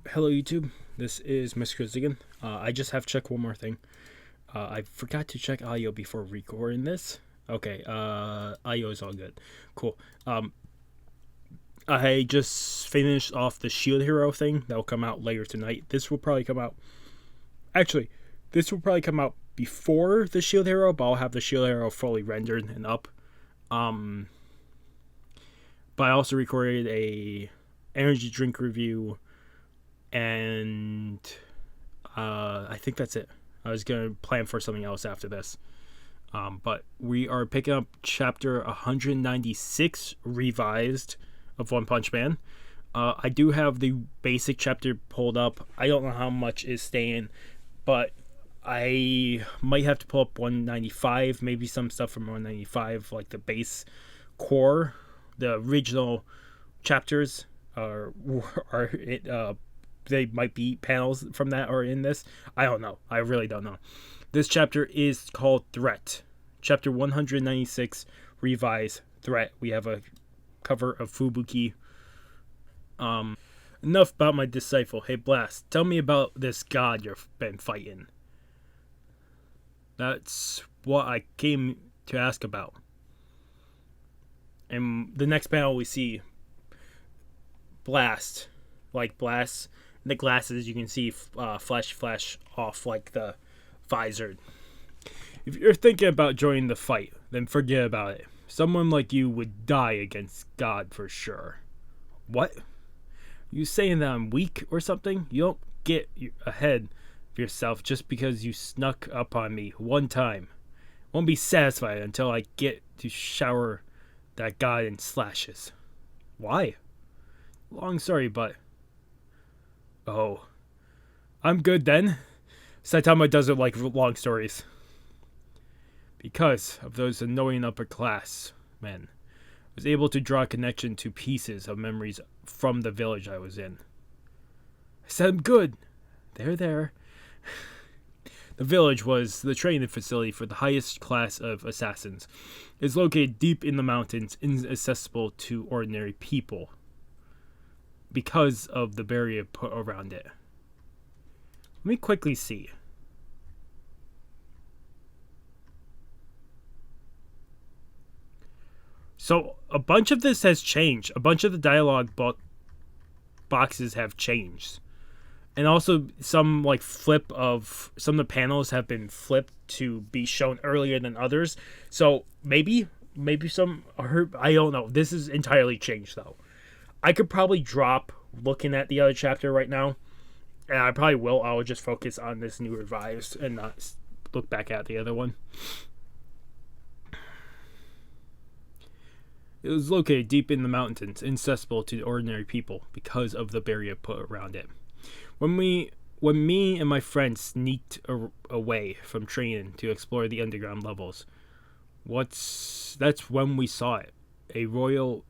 Hello YouTube, this is Mr. Chris again. I just have to check one more thing. I forgot to check audio before recording this. Okay, audio is all good. Cool. I just finished off the Shield Hero thing. That will come out later tonight. This will probably come out... Actually, this will probably come out before the Shield Hero, but I'll have the Shield Hero fully rendered and up. But I also recorded a energy drink review, and I think that's it. I was going to plan for something else after this. But we are picking up chapter 196 revised of One Punch Man. I do have the basic chapter pulled up. I don't know how much is staying, but I might have to pull up 195, maybe some stuff from 195, like the base core, the original chapters they might be panels from that or in this. I don't know. I really don't know. This chapter is called Threat. Chapter 196, Revised Threat. We have a cover of Fubuki. Enough about my disciple. Hey, Blast, tell me about this god you've been fighting. That's what I came to ask about. And the next panel we see Blast. Like Blast. The glasses, you can see flash off like the visor. If you're thinking about joining the fight, then forget about it. Someone like you would die against God for sure. What? You saying that I'm weak or something? You don't get ahead of yourself just because you snuck up on me one time. Won't be satisfied until I get to shower that God in slashes. Why? Long story, but... Oh. I'm good then. Saitama doesn't like long stories. Because of those annoying upper class men, I was able to draw a connection to pieces of memories from the village I was in. I said I'm good. There. The village was the training facility for the highest class of assassins. It is located deep in the mountains, inaccessible to ordinary people, because of the barrier put around it. Let me quickly see. So, a bunch of this has changed. A bunch of the dialogue boxes have changed. And also, some flip of... Some of the panels have been flipped to be shown earlier than others. So, maybe some... I don't know. This is entirely changed, though. I could probably drop looking at the other chapter right now. And I probably will. I will just focus on this new revised and not look back at the other one. It was located deep in the mountains, inaccessible to ordinary people because of the barrier put around it. When me and my friends sneaked away from training to explore the underground levels, that's when we saw it. A royal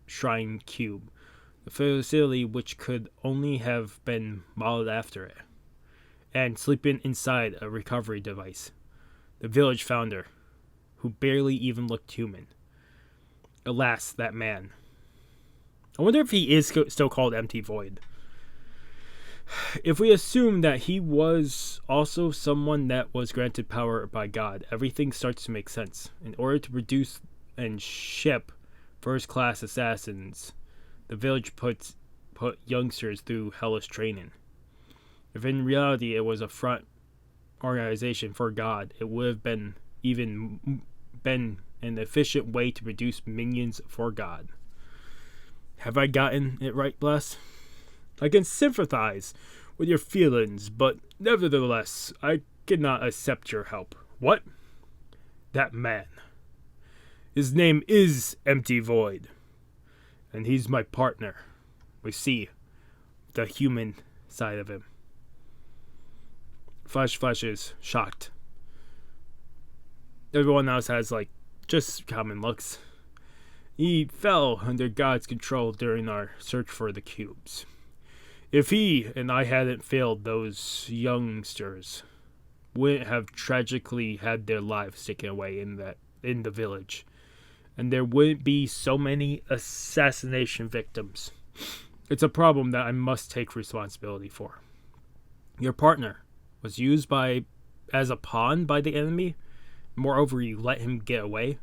shrine cube, the facility which could only have been modeled after it, and sleeping inside a recovery device. The village founder, who barely even looked human. Alas, that man. I wonder if he is still called Empty Void. If we assume that he was also someone that was granted power by God, everything starts to make sense. In order to produce and ship first-class assassins, the village put youngsters through hellish training. If in reality it was a front organization for God, it would have been an efficient way to produce minions for God. Have I gotten it right, Bless? I can sympathize with your feelings, but nevertheless, I cannot accept your help. What? That man. His name is Empty Void, and he's my partner. We see the human side of him. Flash is shocked. Everyone else has, just common looks. He fell under God's control during our search for the cubes. If he and I hadn't failed those youngsters, wouldn't have tragically had their lives taken away in the village. and there wouldn't be so many assassination victims. It's a problem that I must take responsibility for. Your partner was used as a pawn by the enemy. Moreover, you let him get away.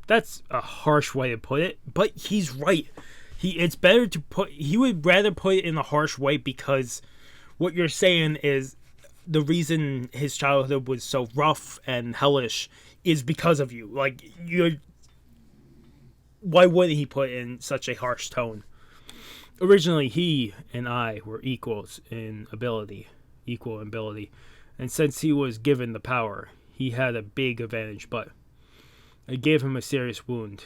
That's a harsh way to put it, but he's right. He would rather put it in a harsh way, because what you're saying is the reason his childhood was so rough and hellish is because of you. Like, why wouldn't he put it in such a harsh tone? Originally, he and I were equal in ability, and since he was given the power, he had a big advantage, but I gave him a serious wound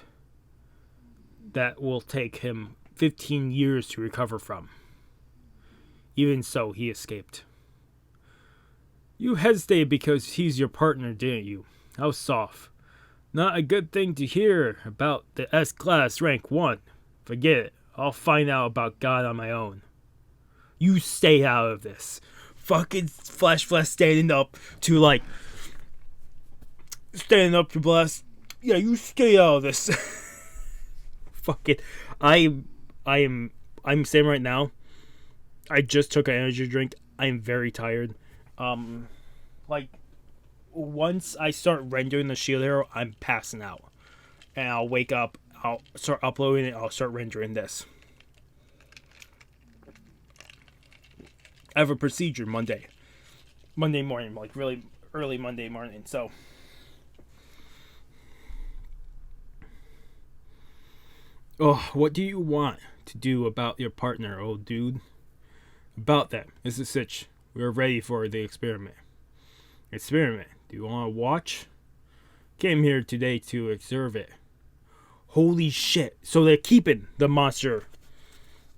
that will take him 15 years to recover from. Even so, he escaped. You hesitated because he's your partner, didn't you? How soft. Not a good thing to hear about the S-Class rank 1. Forget it. I'll find out about God on my own. You stay out of this. Fucking Flash standing up to blast. Yeah, you stay out of this. Fuck it. I'm saying right now, I just took an energy drink. I'm very tired. Once I start rendering the shield hero, I'm passing out. And I'll wake up, I'll start uploading it, I'll start rendering this. I have a procedure Monday morning, really early Monday morning, so. Oh, what do you want to do about your partner, old dude? About that, Mrs. Sitch, we're ready for the experiment. Experiment? Do you want to watch? Came here today to observe it. Holy shit. So they're keeping the monster,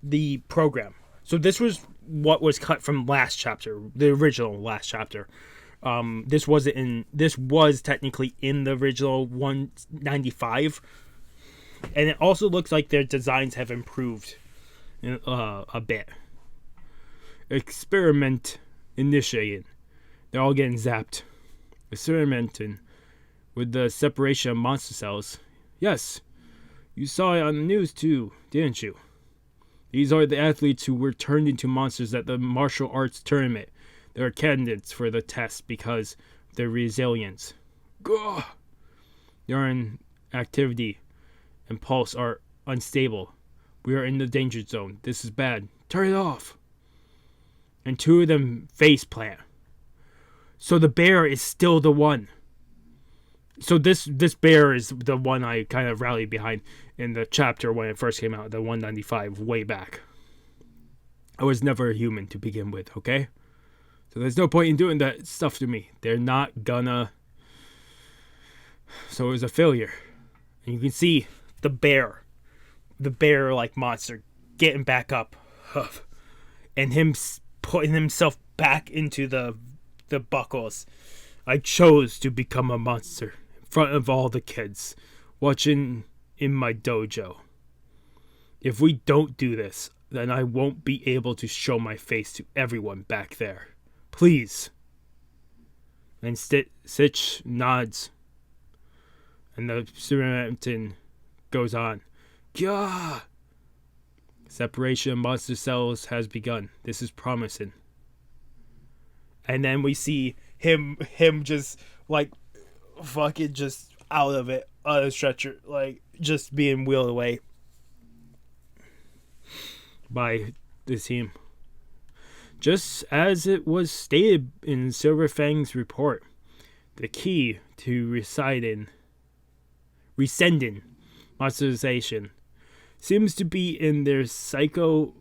the program. So this was what was cut from last chapter, the original last chapter. This was technically in the original 195. And it also looks like their designs have improved a bit. Experiment initiated. They're all getting zapped. Experimenting with the separation of monster cells. Yes, you saw it on the news too, didn't you? These are the athletes who were turned into monsters at the martial arts tournament. They are candidates for the test because of their resilience. Gah! Their activity and pulse are unstable. We are in the danger zone. This is bad. Turn it off. And 2 of them face plant. So the bear is still the one. So this bear is the one I kind of rallied behind in the chapter when it first came out, the 195, way back. I was never a human to begin with, okay? So there's no point in doing that stuff to me. They're not gonna. So it was a failure. And you can see the bear-like monster getting back up. And him putting himself back into the buckles. I chose to become a monster in front of all the kids watching in my dojo. If we don't do this, then I won't be able to show my face to everyone back there. Please. And Sitch nods. And the experimenting goes on. Gah! Separation of monster cells has begun. This is promising. And then we see him just fucking just out of it, on a stretcher, just being wheeled away by the team. Just as it was stated in Silver Fang's report, the key to rescinding monsterization seems to be in their psychological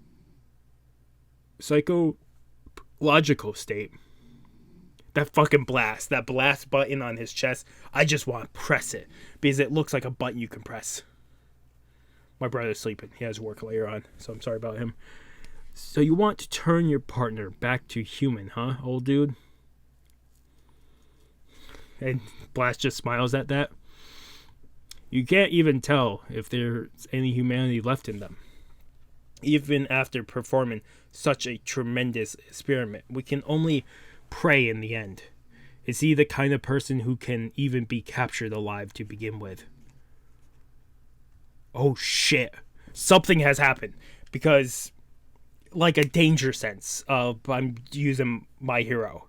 state. That fucking blast, that blast button on his chest, I just want to press it because it looks like a button you can press. My brother's sleeping. He has work later on, so I'm sorry about him. So you want to turn your partner back to human, huh, old dude? And Blast just smiles at that. You can't even tell if there's any humanity left in them. Even after performing such a tremendous experiment, we can only pray in the end. Is he the kind of person who can even be captured alive to begin with? oh shit, something has happened. Because, like a danger sense, I'm using my hero.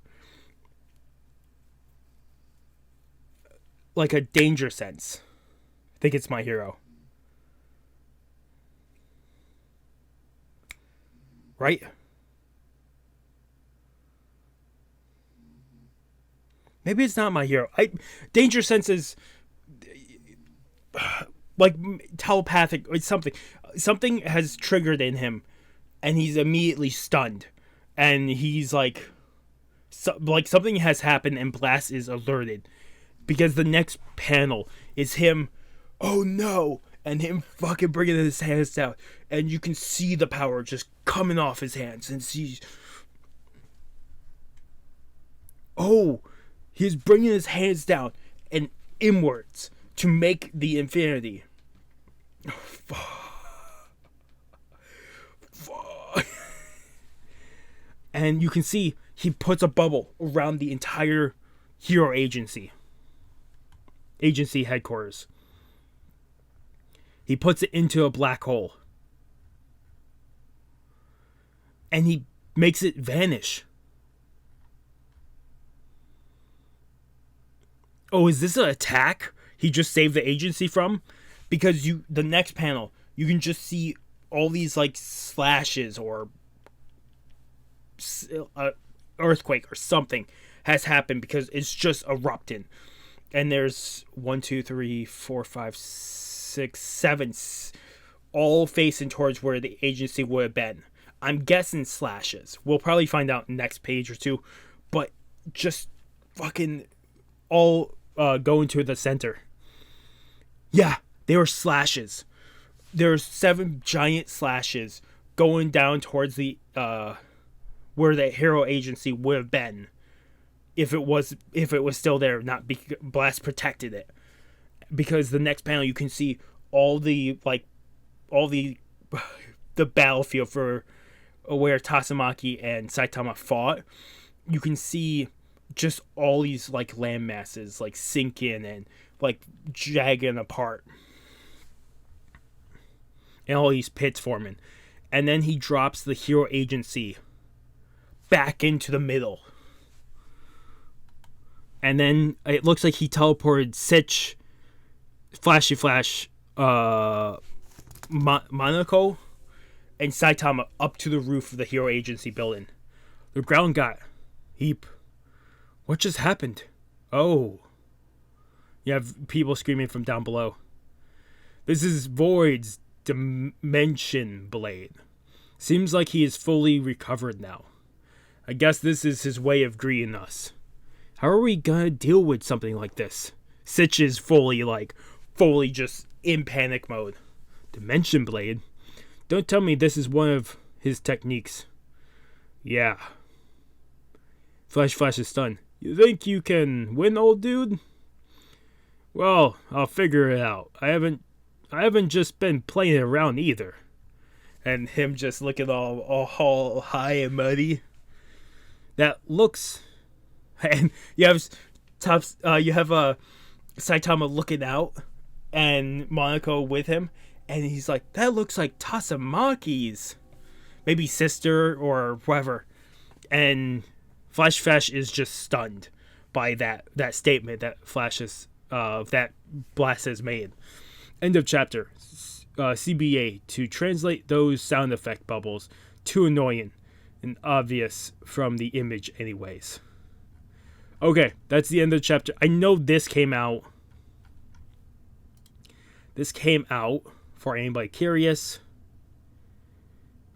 Like a danger sense. I think it's my hero. Right? Maybe it's not my hero. Danger sense is like telepathic. It's something. Something has triggered in him, and he's immediately stunned, and he's like something has happened, and Blast is alerted, because the next panel is him. Oh no! And him fucking bringing his hands down, and you can see the power just coming off his hands, and see. Oh, he's bringing his hands down and inwards to make the infinity. And you can see he puts a bubble around the entire hero agency headquarters. He puts it into a black hole. And he makes it vanish. Oh, is this an attack he just saved the agency from? Because the next panel, you can just see all these like slashes or earthquake or something has happened because it's just erupting. And there's 1, 2, 3, 4, 5, 6, 7, all facing towards where the agency would have been. I'm guessing slashes. We'll probably find out next page or two, but just fucking all going to the center. Yeah, they were slashes. There's 7 giant slashes going down towards the where the hero agency would have been if it was still there. Not Blast protected it, because the next panel you can see all the battlefield for where Tatsumaki and Saitama fought. You can see just all these like land masses like sinking and like jagging apart, and all these pits forming. And then he drops the hero agency back into the middle, and then it looks like he teleported Sitch, Flashy Flash, Monaco, and Saitama up to the roof of the hero agency building. The ground got heap. What just happened? Oh. You have people screaming from down below. This is Void's Dimension Blade. Seems like he is fully recovered now. I guess this is his way of greeting us. How are we gonna deal with something like this? Sitch is fully just in panic mode. Dimension Blade? Don't tell me this is one of his techniques. Yeah. Flash is stunned. You think you can win, old dude? Well, I'll figure it out. I haven't just been playing around either. And him just looking all high and muddy. That looks, and you have Saitama looking out, and Monaco with him, and he's like, that looks like Tatsumaki's, maybe sister or whatever. And Flash is just stunned by that statement that that Blast has made. End of chapter. CBA, to translate those sound effect bubbles, too annoying and obvious from the image anyways. Okay, that's the end of the chapter. I know this came out. This came out for anybody curious.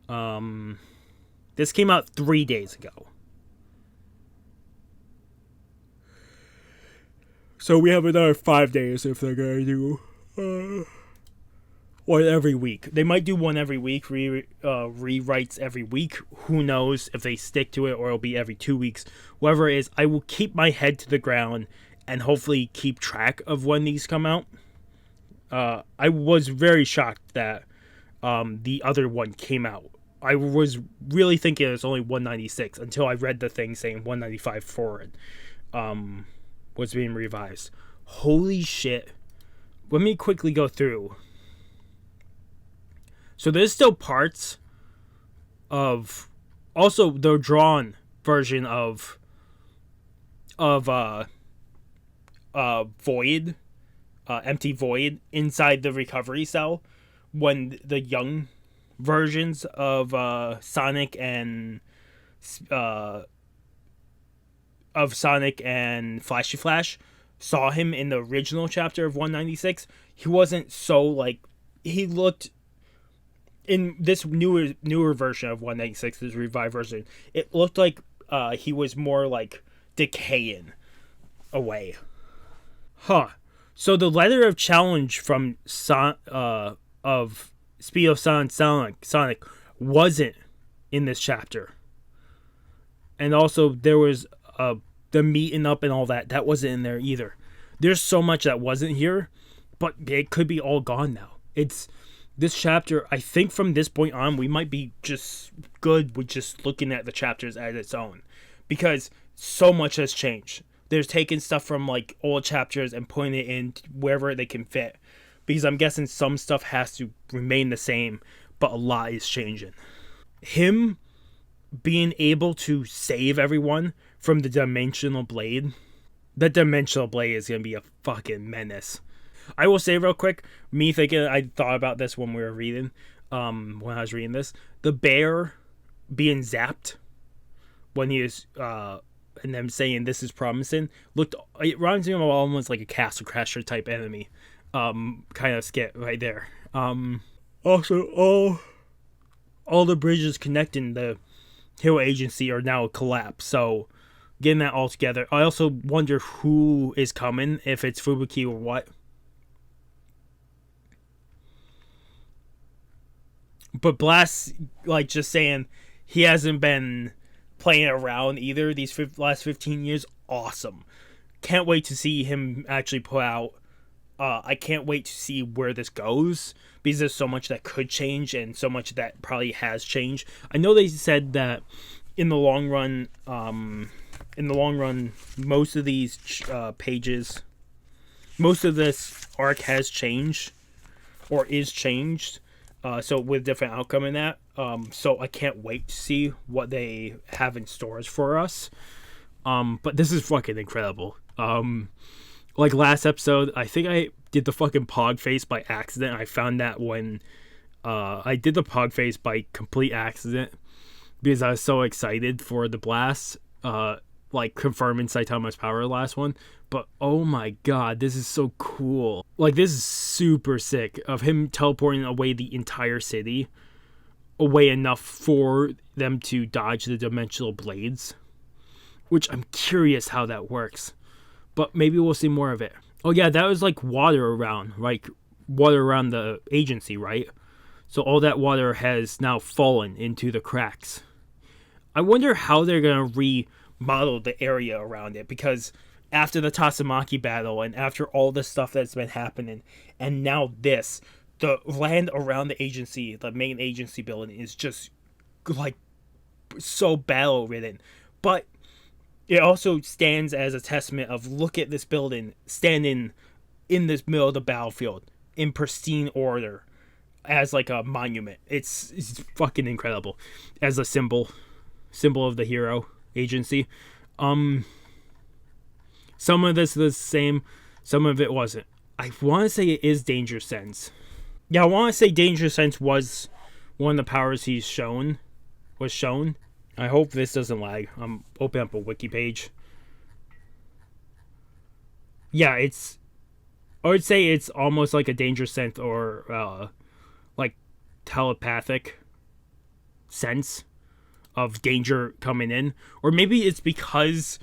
This came out 3 days ago. So we have another 5 days if they're gonna do one every week. They might do one every week, rewrites every week. Who knows if they stick to it, or it'll be every 2 weeks. Whatever it is, I will keep my head to the ground and hopefully keep track of when these come out. I was very shocked that the other one came out. I was really thinking it was only 196 until I read the thing saying 195 for it was being revised. Holy shit. Let me quickly go through. So there's still parts of also the drawn version of Void, empty Void inside the recovery cell when the young versions of Sonic and uh, Flashy Flash saw him in the original chapter of 196. He wasn't so like he looked in this newer version of 196, this revived version. It looked like he was more like decaying away. Huh. So the letter of challenge from of Speed of Sonic wasn't in this chapter. And also there was the meeting up and all that. That wasn't in there either. There's so much that wasn't here, but it could be all gone now. It's this chapter, I think from this point on, we might be just good with just looking at the chapters as its own. Because so much has changed. There's taking stuff from like old chapters and putting it in wherever they can fit. Because I'm guessing some stuff has to remain the same, but a lot is changing. Him being able to save everyone from the Dimensional Blade. The Dimensional Blade is going to be a fucking menace. I will say real quick, me thinking, I thought about this when we were reading, when I was reading this. The bear being zapped when he is, and them saying this is promising, it reminds me of almost like a Castle Crasher type enemy, kind of skit right there. Also, all the bridges connecting the Hero Agency are now collapsed, so getting that all together. I also wonder who is coming, if it's Fubuki or what. But Blast, like, just saying he hasn't been playing around either these last 15 years. Awesome. Can't wait to see him actually put out. I can't wait to see where this goes, because there's so much that could change and so much that probably has changed. I know they said that in the long run, most of these pages, most of this arc has changed or is changed. So with different outcome in that. So I can't wait to see what they have in stores for us. But this is fucking incredible. Like last episode, I think I did the fucking pog face by accident. I found that when I did the pog face by complete accident because I was so excited for the blast, like confirming Saitama's power last one. But oh my god, this is so cool. Like, this is super sick of him teleporting away the entire city, away enough for them to dodge the dimensional blades, which I'm curious how that works. But maybe we'll see more of it. Oh yeah, that was like water around the agency, right? So all that water has now fallen into the cracks. I wonder how they're gonna remodel the area around it, because after the Tatsumaki battle and after all the stuff that's been happening, and now this, the land around the agency, the main agency building, is just like so battle ridden. But it also stands as a testament of, look at this building standing in this middle of the battlefield in pristine order as like a monument. It's fucking incredible as a symbol of the Hero Agency. Some of this is the same, some of it wasn't. I want to say it is Danger Sense. Yeah, I want to say Danger Sense was one of the powers was shown. I hope this doesn't lag. I'm opening up a wiki page. Yeah, I would say it's almost like a Danger Sense or like telepathic sense of danger coming in. Or maybe it's because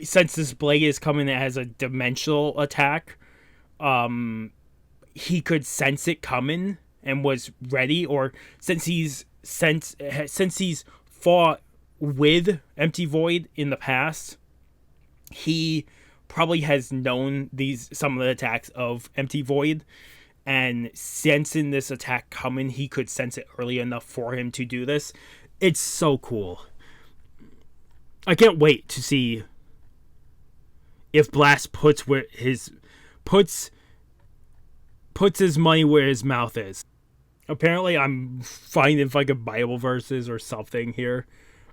since this blade is coming as a dimensional attack, he could sense it coming and was ready, or since he's fought with Empty Void in the past, he probably has known some of the attacks of Empty Void, and sensing this attack coming, he could sense it early enough for him to do this. It's so cool. I can't wait to see if Blast puts puts his money where his mouth is. Apparently, I'm finding fucking Bible verses or something here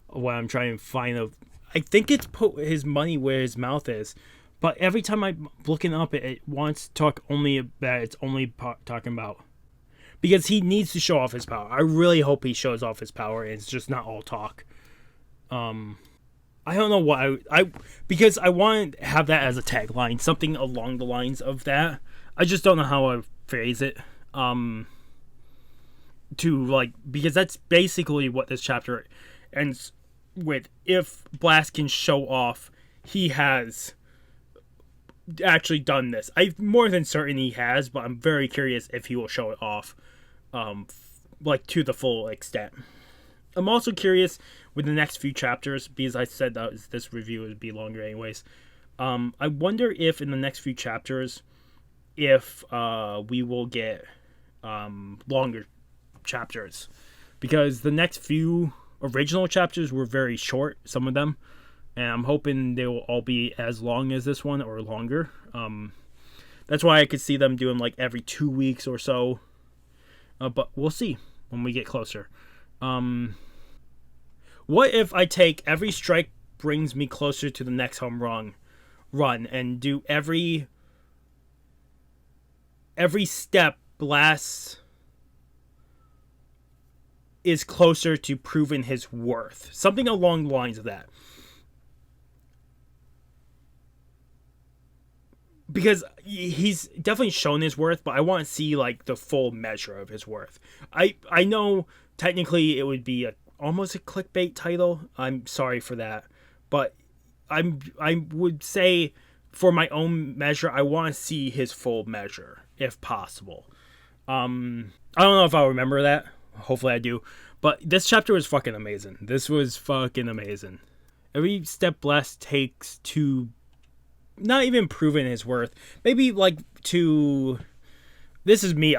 when I'm trying to find a. I think it's put his money where his mouth is, but every time I'm looking up, it wants to talk only about. It's only talking about because he needs to show off his power. I really hope he shows off his power and it's just not all talk. I don't know what I because I want to have that as a tagline, something along the lines of that. I just don't know how I phrase it. To like because that's basically what this chapter ends with. If Blast can show off, he has actually done this. I'm more than certain he has, but I'm very curious if he will show it off, like to the full extent. I'm also curious with the next few chapters, because I said that this review would be longer anyways. I wonder if in the next few chapters, if we will get longer chapters, because the next few original chapters were very short, some of them, and I'm hoping they will all be as long as this one or longer. That's why I could see them doing like every 2 weeks or so, but we'll see when we get closer. What if I take every strike brings me closer to the next home run and do every step Blast is closer to proving his worth. Something along the lines of that. Because he's definitely shown his worth, but I want to see like the full measure of his worth. I know technically it would be almost a clickbait title. I'm sorry for that, but I would say for my own measure, I want to see his full measure if possible. I don't know if I'll remember that. Hopefully I do. But this chapter was fucking amazing. This was fucking amazing. Every step Blast takes to not even proving his worth. Maybe like to. This is me.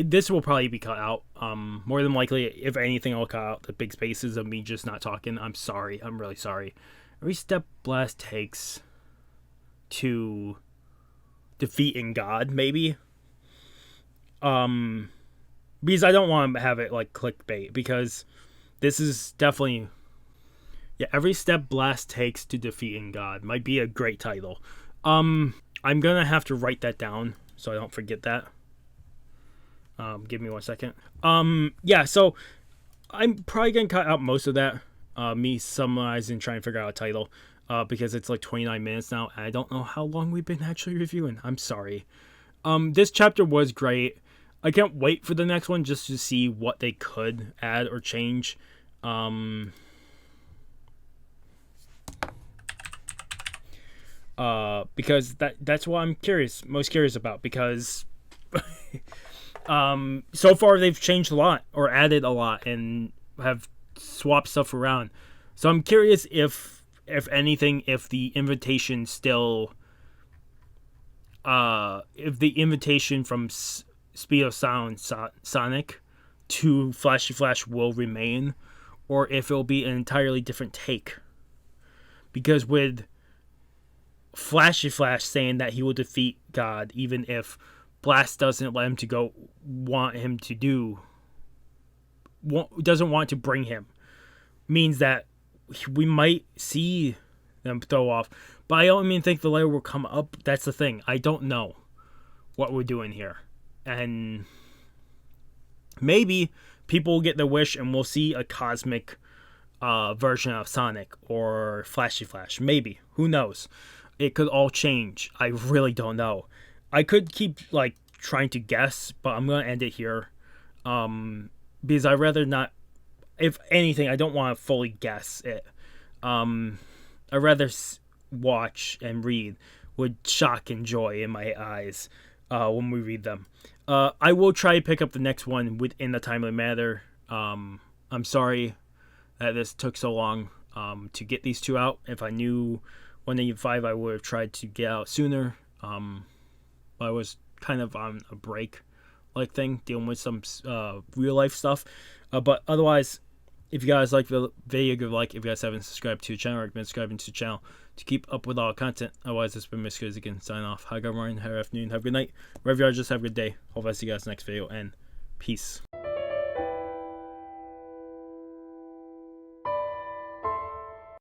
This will probably be cut out. More than likely, if anything, I'll cut out the big spaces of me just not talking. I'm sorry. I'm really sorry. Every step Blast takes to defeating God, maybe. Because I don't want to have it like clickbait, because this is definitely, yeah, every step Blast takes to defeating God might be a great title. I'm gonna have to write that down so I don't forget that. Give me 1 second. Yeah, so I'm probably gonna cut out most of that, me summarizing, trying to figure out a title, because it's like 29 minutes now, and I don't know how long we've been actually reviewing. I'm sorry. This chapter was great. I can't wait for the next one just to see what they could add or change. Because that's what I'm most curious about, because so far they've changed a lot or added a lot and have swapped stuff around. So I'm curious if anything, if the invitation still if the invitation from Speed of Sound Sonic to Flashy Flash will remain, or if it'll be an entirely different take. Because with Flashy Flash saying that he will defeat God even if Blast doesn't let him to go, doesn't want to bring him, means that we might see them throw off. But I don't even think the letter will come up. That's the thing. I don't know what we're doing here. And maybe people will get their wish and we'll see a cosmic version of Sonic or Flashy Flash. Maybe. Who knows? It could all change. I really don't know. I could keep like trying to guess, but I'm going to end it here. Because I'd rather not. If anything, I don't want to fully guess it. I'd rather watch and read with shock and joy in my eyes when we read them. I will try to pick up the next one within the timely manner. I'm sorry that this took so long to get these two out. If I knew 185, I would have tried to get out sooner. But I was kind of on a break like thing, dealing with some real life stuff. But otherwise, If you guys like the video, give a like. If you guys haven't subscribed to the channel, recommend subscribing to the channel to keep up with all our content. Otherwise, this has been Mr. Again, sign off. Have a good morning, have a good afternoon, have a good night. Wherever you are, just have a good day. Hope I see you guys next video, and peace.